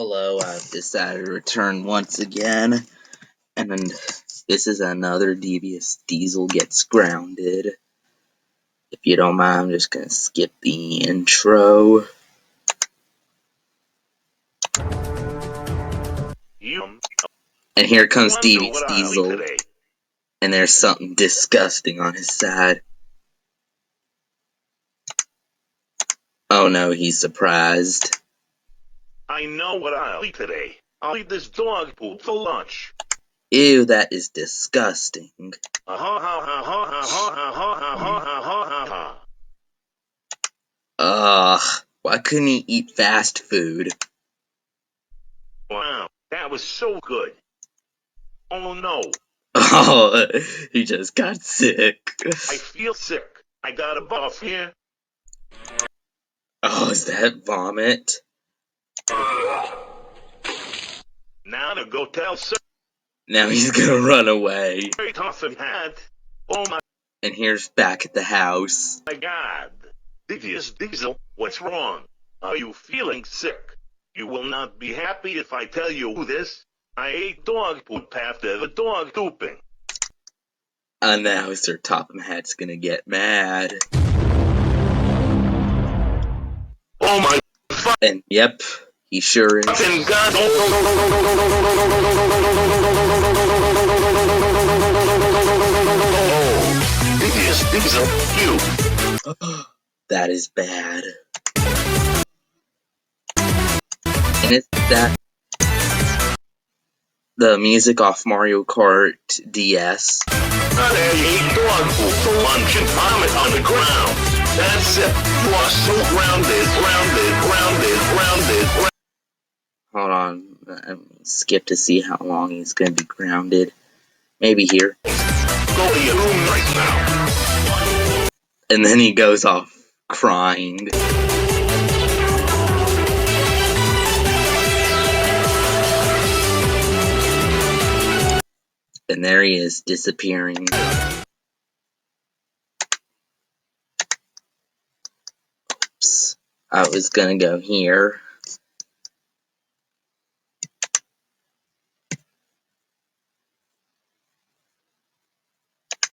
Hello, I've decided to return once again, and this is another Devious Diesel Gets Grounded. If you don't mind, I'm just gonna skip the intro. And here comes Devious Diesel, and there's something disgusting on his side. Oh no, he's surprised. I know what I'll eat today. I'll eat this dog poop for lunch. Ew, that is disgusting. Ugh, why couldn't he eat fast food? Wow, that was so good. Oh no. Oh, he just got sick. I feel sick. I got a buff here. Oh, is that vomit? Now to go tell sir. Now he's gonna run away. Very tough and hat. Oh my. And here's back at the house. My God. Devious Diesel, what's wrong? Are you feeling sick? You will not be happy if I tell you this. I ate dog poop after the dog pooping. And now Sir Topham Hat's gonna get mad. Oh my. And yep, he sure is. And God. Devious Diesel, you. That is bad. And it's that the music off Mario Kart DS. There you eat dog food for lunch and vomit on the ground. That's it. You are so grounded. Hold on, skip to see how long he's gonna be grounded. Maybe here. Go to your room right now. And then he goes off crying. And there he is, disappearing. Oops. I was gonna go here.